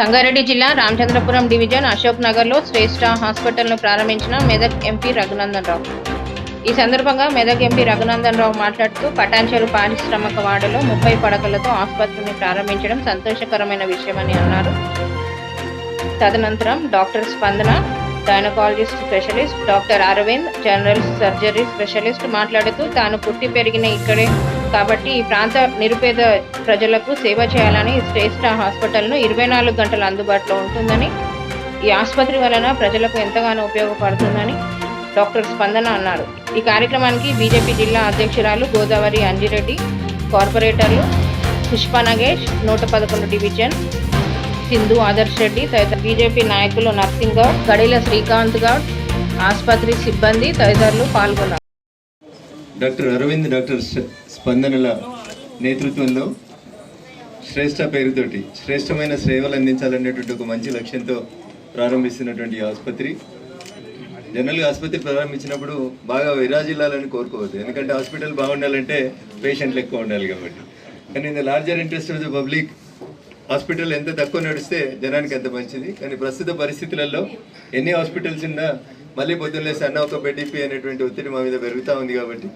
సంగారెడ్డి జిల్లా రామచంద్రపురం డివిజన్ అశోక్ నగర్లో శ్రేష్ఠ హాస్పిటల్ను ప్రారంభించిన మెదక్ ఎంపీ రఘునందన్ రావు. ఈ సందర్భంగా మెదక్ ఎంపీ రఘునందన్ రావు మాట్లాడుతూ పటాన్చెరు పారిశ్రామిక వాడలో 30 పడకలతో ఆసుపత్రిని ప్రారంభించడం సంతోషకరమైన విషయమని అన్నారు. తదనంతరం doctor Spandana, gynaecologist specialist, doctor Aravind, general surgery specialist మాట్లాడుతూ తాను పుట్టి పెరిగిన ఇక్కడే కాబట్టి ఈ ప్రాంత నిరుపేద ప్రజలకు సేవ చేయాలని శ్రేష్ఠ హాస్పిటల్ను 24 గంటలు అందుబాటులో ఉంటుందని, ఈ ఆసుపత్రి వలన ప్రజలకు ఎంతగానో ఉపయోగపడుతుందని డాక్టర్ స్పందన అన్నారు. ఈ కార్యక్రమానికి బీజేపీ జిల్లా అధ్యక్షురాలు గోదావరి అంజిరెడ్డి, కార్పొరేటర్లు పుష్ప నగేష్, 111 డివిజన్ సింధు ఆదర్శ్ రెడ్డి తదితర బీజేపీ నాయకులు నర్సింగ్ గౌడ్, గడిల శ్రీకాంత్ గౌడ్, ఆసుపత్రి సిబ్బంది తదితరులు పాల్గొన్నారు. డాక్టర్ అరవింద్, డాక్టర్ స్పందనల నేతృత్వంలో శ్రేష్ఠ పేరుతోటి శ్రేష్టమైన సేవలు అందించాలనేటువంటి ఒక మంచి లక్ష్యంతో ప్రారంభిస్తున్నటువంటి ఆసుపత్రి. జనరల్గా ఆసుపత్రి ప్రారంభించినప్పుడు బాగా విరాజిల్లాలని కోరుకోవద్దు, ఎందుకంటే హాస్పిటల్ బాగుండాలంటే పేషెంట్లు ఎక్కువ ఉండాలి కాబట్టి. కానీ in the larger interest of the public hospital ఎంత తక్కువ నడిస్తే జనానికి అంత మంచిది. కానీ ప్రస్తుత పరిస్థితులలో ఎన్ని హాస్పిటల్స్ ఉన్నా మళ్ళీ పొద్దున్నే సన్న ఒక బెడ్ ఇప్పి అనేటువంటి ఒత్తిడి మా మీద పెరుగుతూ ఉంది. కాబట్టి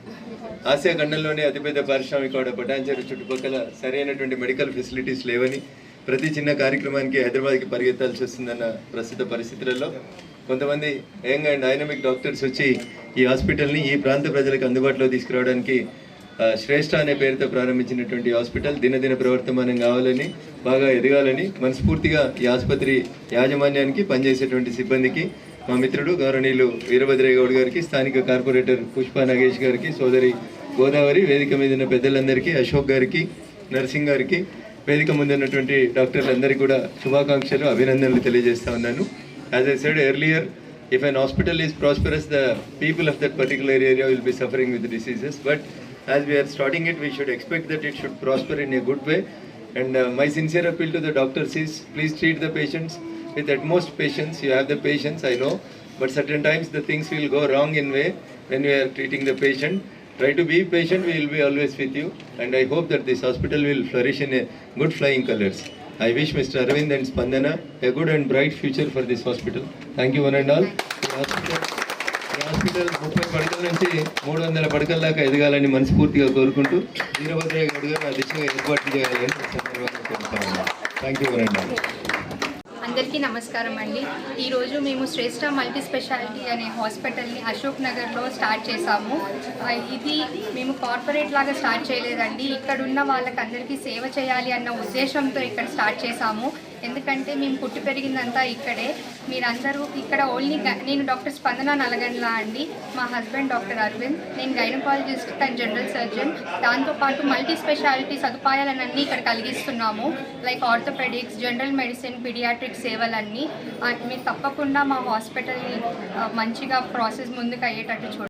ఆసియా ఖండంలోనే అతిపెద్ద పారిశ్రామిక వాడ పటాన్చెరు చుట్టుపక్కల సరైనటువంటి మెడికల్ ఫెసిలిటీస్ లేవని, ప్రతి చిన్న కార్యక్రమానికి హైదరాబాద్కి పరిగెత్తాల్సి వస్తుందన్న ప్రస్తుత పరిస్థితులలో కొంతమంది యంగ్ అండ్ డైనమిక్ డాక్టర్స్ వచ్చి ఈ హాస్పిటల్ని ఈ ప్రాంత ప్రజలకు అందుబాటులో తీసుకురావడానికి శ్రేష్ఠ అనే పేరుతో ప్రారంభించినటువంటి హాస్పిటల్ దినదిన ప్రవర్తమానం కావాలని, బాగా ఎదగాలని మనస్ఫూర్తిగా ఈ ఆసుపత్రి యాజమాన్యానికి, పనిచేసేటువంటి సిబ్బందికి, మా మిత్రుడు గౌరవనీయులు వీరభద్రయ్య గౌడ్ గారికి, స్థానిక కార్పొరేటర్ పుష్ప నగేష్ గారికి, సోదరి గోదావరి, వేదిక మీద ఉన్న పెద్దలందరికీ, అశోక్ గారికి, నర్సింగ్ గారికి, వేదిక ముందున్నటువంటి డాక్టర్లందరికీ కూడా శుభాకాంక్షలు, అభినందనలు తెలియజేస్తా ఉన్నాను. As I said earlier, if an hospital is prosperous, the people of that particular area will be suffering with diseases. But as we are starting it, we should expect that it should prosper in a good way. And my sincere appeal to the doctors is, please treat the patients with utmost patience. You have the patience, I know, but certain times the things will go wrong in way when we are treating the patient. Try to be patient, we will be always with you. And I hope that this hospital will flourish in a good flying colors. I wish Mr. Arvind and Spandana a good and bright future for this hospital. Thank you one and all. Hospital 30 పడకల నుంచి 300 పడకల దాకా ఎదగాలని మనస్ఫూర్తిగా కోరుకుంటూ వీరభద్రయ్య గౌడ్ గారు ఆ దిశగా ఏర్పాట్లు చేయాలని సందర్భంగా కోరుతున్నాను. Thank you very much. అందరికీ నమస్కారం అండి. ఈరోజు మేము శ్రేష్ఠ మల్టీ స్పెషాలిటీ అనే హాస్పిటల్ని అశోక్ నగర్లో స్టార్ట్ చేశాము. ఇది మేము కార్పొరేట్ లాగా స్టార్ట్ చేయలేదండి, ఇక్కడున్న వాళ్ళకి అందరికీ సేవ చేయాలి అన్న ఉద్దేశంతో ఇక్కడ స్టార్ట్ చేశాము. ఎందుకంటే మేము పుట్టి పెరిగిందంతా ఇక్కడే. మీరందరూ ఇక్కడ ఓన్లీ నేను డాక్టర్ స్పందన నల్గొండ అండి, మా హస్బెండ్ డాక్టర్ అరవింద్, నేను గైనకాలజిస్ట్ అండ్ జనరల్ సర్జన్. దాంతోపాటు మల్టీ స్పెషాలిటీ సదుపాయాలన్నీ ఇక్కడ కలిగిస్తున్నాము, like orthopaedics, general medicine, paediatric సేవలన్నీ. మీరు తప్పకుండా మా హాస్పిటల్ని మంచిగా ప్రాసెస్ ముందుకు అయ్యేటట్టు చూడండి.